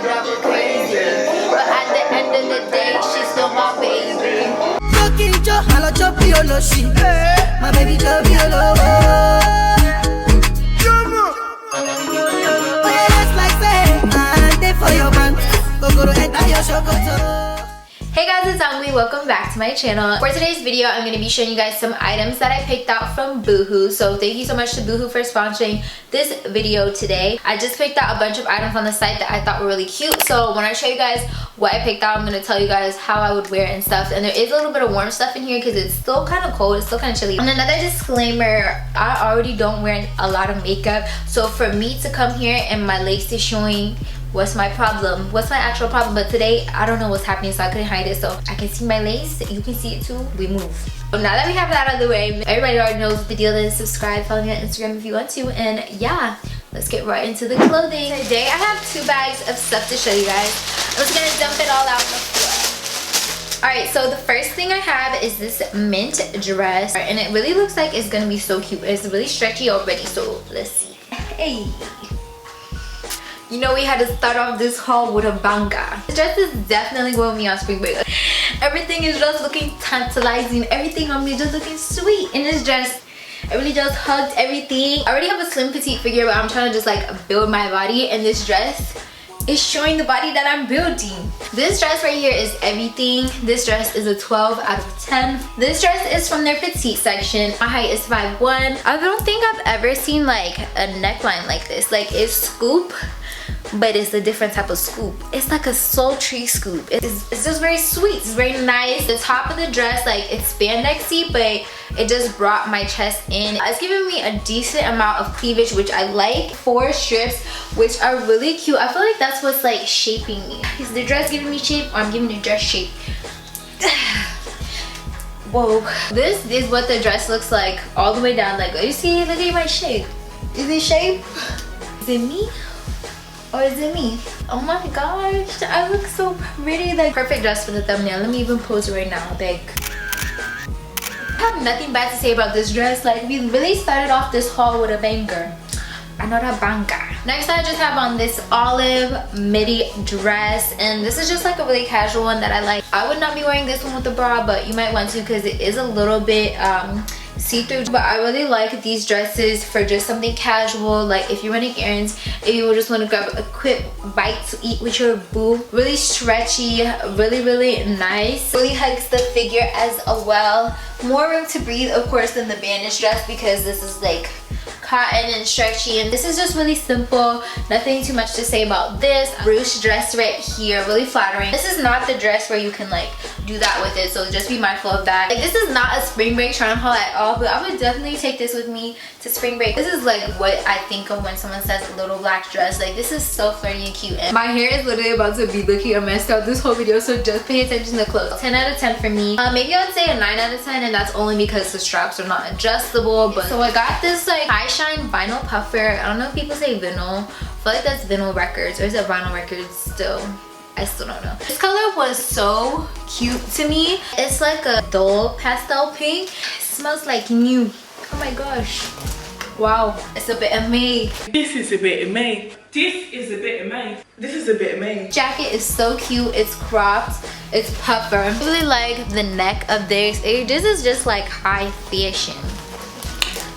drive her crazy. But at the end of the day, she's still my baby. My baby Hey guys, it's Angwi. Welcome back to my channel. For today's video, I'm going to be showing you guys some items that I picked out from Boohoo. So thank you so much to Boohoo for sponsoring this video today. I just picked out a bunch of items on the site that I thought were really cute. So when I show you guys what I picked out, I'm going to tell you guys how I would wear it and stuff. And there is a little bit of warm stuff in here because it's still kind of cold. It's still kind of chilly. And another disclaimer, I already don't wear a lot of makeup. So for me to come here and my lace is showing, what's my problem? What's my actual problem? But today I don't know what's happening, so I couldn't hide it. So I can see my lace, you can see it too. We move. So now that we have that out of the way, everybody already knows what the deal is. Subscribe, follow me on Instagram if you want to, and yeah, let's get right into the clothing. Today I have 2 bags of stuff to show you guys. I'm just gonna dump it all out on the floor. Alright, so the first thing I have is this mint dress, and it really looks like it's gonna be so cute. It's really stretchy already, so let's see. Hey, you know we had to start off this haul with a banga. This dress is definitely going with me on spring break. Everything is just looking tantalizing. Everything on me is just looking sweet in this dress. It really just hugged everything. I already have a slim petite figure, but I'm trying to just like build my body, and this dress is showing the body that I'm building. This dress right here is everything. This dress is a 12 out of 10. This dress is from their petite section. My height is 5'1". I don't think I've ever seen like a neckline like this. Like it's scoop, but it's a different type of scoop. It's like a sultry scoop. It's just very sweet. It's very nice. The top of the dress, like it's spandexy, but it just brought my chest in. It's giving me a decent amount of cleavage, which I like. 4 strips, which are really cute. I feel like that's what's like shaping me. Is the dress giving me shape, or I'm giving the dress shape? Whoa. This is what the dress looks like all the way down. Like, you see, look at my shape. Is it shape? Is it me? Or is it me? Oh my gosh, I look so pretty. Like, perfect dress for the thumbnail. Let me even pose right now, big. I have nothing bad to say about this dress. Like, we really started off this haul with a banger. Another banger. Next, I just have on this olive midi dress, and this is just like a really casual one that I like. I would not be wearing this one with a bra, but you might want to because it is a little bit see-through. But I really like these dresses for just something casual, like if you're running errands, if you just want to grab a quick bite to eat with your boo. Really stretchy, really nice. Really hugs the figure as well. More room to breathe, of course, than the bandage dress because this is like cotton and stretchy, and this is just really simple. Nothing too much to say about this. Ruched dress right here, really flattering. This is not the dress where you can like do that with it, so just be mindful of that. Like, this is not a spring break try on haul at all, but I would definitely take this with me to spring break. This is like what I think of when someone says a little black dress. Like, this is so flirty and cute, and my hair is literally about to be looking a mess out this whole video, so just pay attention to the clothes. 10 out of 10 for me. Maybe I would say a 9 out of 10, and that's only because the straps are not adjustable. But so I got this like high shine vinyl puffer. I don't know if people say vinyl. I feel like that's vinyl records, or is it vinyl records still? I still don't know. This color was so cute to me. It's like a dull pastel pink. It smells like new. Oh my gosh. Wow. It's a bit of me. This is a bit of me. This is a bit of me. This is a bit of me. Jacket is so cute. It's cropped. It's puffer. I really like the neck of this. This is just like high fashion.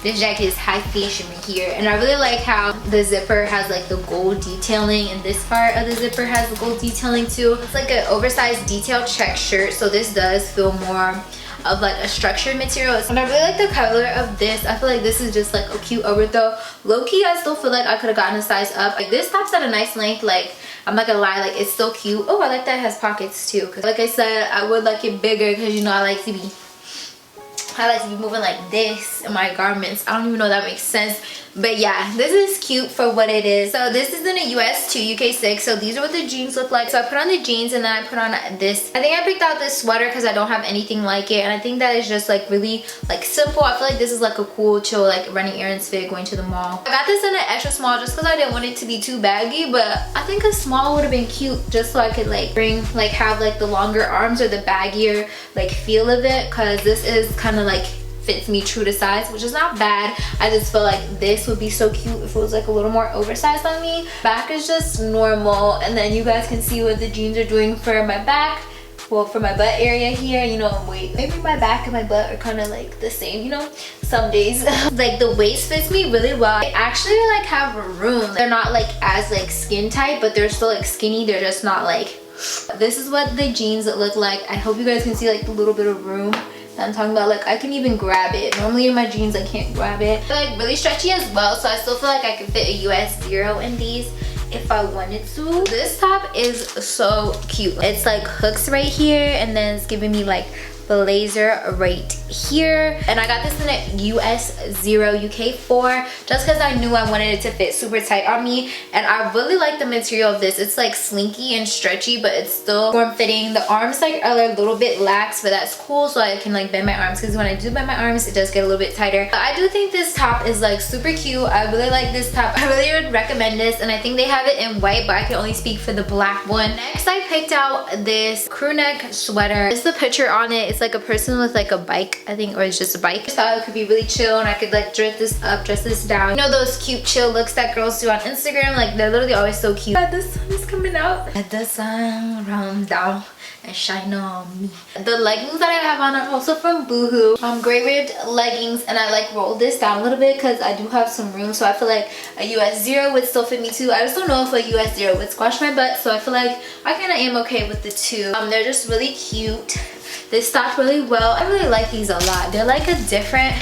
This jacket is high fashion right here, and I really like how the zipper has like the gold detailing, and this part of the zipper has the gold detailing too. It's like an oversized detail check shirt, so this does feel more of like a structured material. And I really like the color of this. I feel like this is just like a cute overthrow. Low-key, I still feel like I could have gotten a size up. Like, this top's at a nice length. Like, I'm not gonna lie, like, it's still cute. Oh, I like that it has pockets too, because like I said, I would like it bigger because, you know, I like to be moving like this in my garments. I don't even know if that makes sense, but yeah, this is cute for what it is. So this is in a US 2, UK 6. So these are what the jeans look like. So I put on the jeans, and then I put on this. I think I picked out this sweater because I don't have anything like it, and I think that is just like really like simple. I feel like this is like a cool, chill, like running errands fit, going to the mall. I got this in an extra small just because I didn't want it to be too baggy, but I think a small would have been cute just so I could like have like the longer arms or the baggier like feel of it, because this is kind of like fits me true to size, which is not bad. I just feel like this would be so cute if it was like a little more oversized on me. Back is just normal, and then you guys can see what the jeans are doing for my back. Well, for my butt area here, you know, wait, maybe my back and my butt are kind of like the same, you know, some days. Like the waist fits me really well. They actually like have room. They're not like as like skin tight, but they're still like skinny. They're just not like, this is what the jeans look like. I hope you guys can see like the little bit of room that I'm talking about. Like I can even grab it. Normally in my jeans I can't grab it. They're like really stretchy as well, so I still feel like I can fit a US 0 in these if I wanted to. This top is so cute. It's like hooks right here, and then it's giving me like blazer right here, and I got this in a US 0 UK 4 just because I knew I wanted it to fit super tight on me, and I really like the material of this. It's like slinky and stretchy, but it's still form-fitting. The arms like are a little bit lax, but that's cool, so I can like bend my arms, because when I do bend my arms it does get a little bit tighter. But I do think this top is like super cute. I really like this top. I really would recommend this, and I think they have it in white, but I can only speak for the black one. Next I picked out this crewneck sweater. It's the picture on it. It's like a person with like a bike, I think, or it's just a bike. I just thought it could be really chill, and I could like dress this up, dress this down. You know those cute chill looks that girls do on Instagram? Like they're literally always so cute. The sun is coming out. Let the sun run down and shine on me. The leggings that I have on are also from Boohoo. Gray ribbed leggings, and I like rolled this down a little bit because I do have some room, so I feel like a US 0 would still fit me too. I just don't know if a US 0 would squash my butt, so I feel like I kind of am okay with the two. They're just really cute. They stopped really well. I really like these a lot. They're like a different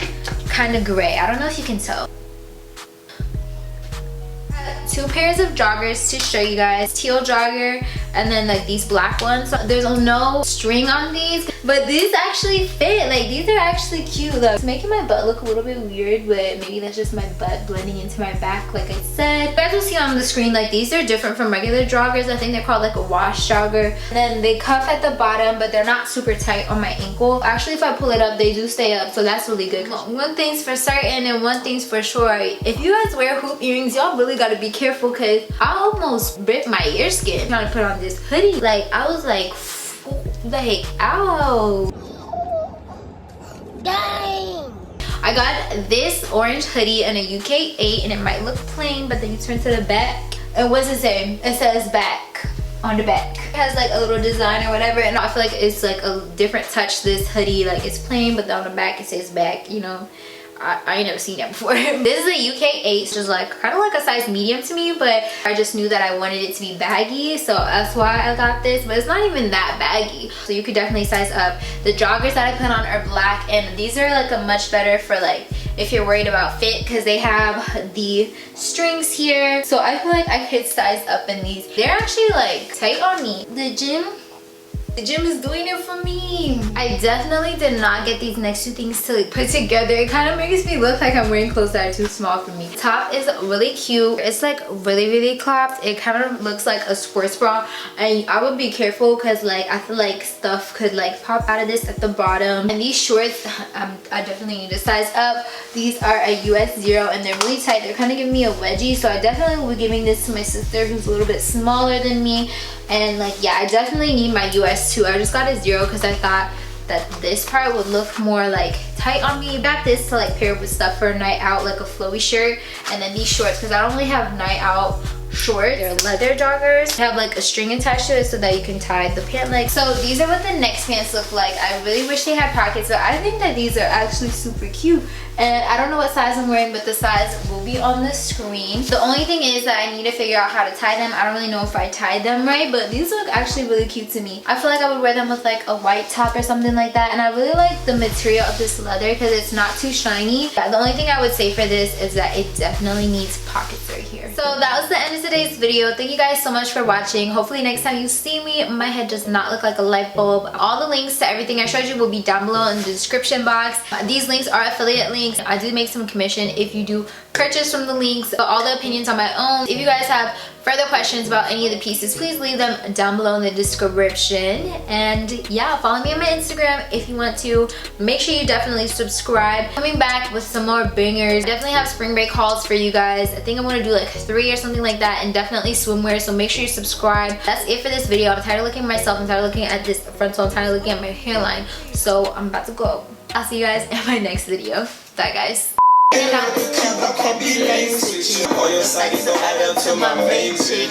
kind of gray. I don't know if you can tell. Two pairs of joggers to show you guys. Teal Jogger, and then like these black ones. There's no string on these, but these actually fit. Like these are actually cute. Like, it's making my butt look a little bit weird, but maybe that's just my butt blending into my back, like I said. You guys will see on the screen, like these are different from regular joggers. I think they're called like a wash jogger. And then they cuff at the bottom, but they're not super tight on my ankle. Actually, if I pull it up, they do stay up, so that's really good. One thing's for certain and one thing's for sure. If you guys wear hoop earrings, y'all really gotta be careful, because I almost ripped my ear skin trying to put on this hoodie. Like I was like ow. Dang. I got this orange hoodie in a UK 8, and it might look plain, but then you turn to the back, and what's it say? It says back on the back. It has like a little design or whatever, and I feel like it's like a different touch. This hoodie, like it's plain, but then on the back it says back, you know. I ain't never seen that before. This is a UK 8, which is like kind of like a size medium to me, but I just knew that I wanted it to be baggy, so that's why I got this. But it's not even that baggy, so you could definitely size up. The joggers that I put on are black, and these are like a much better for like if you're worried about fit, because they have the strings here, so I feel like I could size up in these. They're actually like tight on me. The gym is doing it for me. I definitely did not get these next two things to like put together. It kind of makes me look like I'm wearing clothes that are too small for me. Top is really cute. It's like really cropped. It kind of looks like a sports bra, and I would be careful because like I feel like stuff could like pop out of this at the bottom. And these shorts, I definitely need to size up. These are a US 0, and they're really tight. They're kind of giving me a wedgie, so I definitely will be giving this to my sister who's a little bit smaller than me. And like, yeah, I definitely need my US 2. I just got a 0 because I thought that this part would look more like tight on me. Got this to like pair with stuff for a night out, like a flowy shirt, and then these shorts because I don't really have night out shorts. They're leather joggers. They have like a string attached to it so that you can tie the pant leg. So these are what the next pants look like. I really wish they had pockets, but I think that these are actually super cute. And I don't know what size I'm wearing, but the size will be on the screen. The only thing is that I need to figure out how to tie them. I don't really know if I tied them right, but these look actually really cute to me. I feel like I would wear them with like a white top or something like that. And I really like the material of this leather because it's not too shiny. The only thing I would say for this is that it definitely needs pockets right here. So that was the end of today's video. Thank you guys so much for watching. Hopefully next time you see me, my head does not look like a light bulb. All the links to everything I showed you will be down below in the description box. These links are affiliate links. I do make some commission if you do purchase from the links, but all the opinions are my own. If you guys have further questions about any of the pieces, please leave them down below in the description. And yeah, follow me on my Instagram if you want to. Make sure you definitely subscribe. Coming back with some more bangers. Definitely have spring break hauls for you guys. I think I'm gonna do like 3 or something like that, and definitely swimwear, so make sure you subscribe. That's it for this video. I'm tired of looking at myself. I'm tired of looking at this frontal. I'm tired of looking at my hairline, so I'm about to go. I'll see you guys in my next video. Bye guys. All your sides don't add up to my main chick.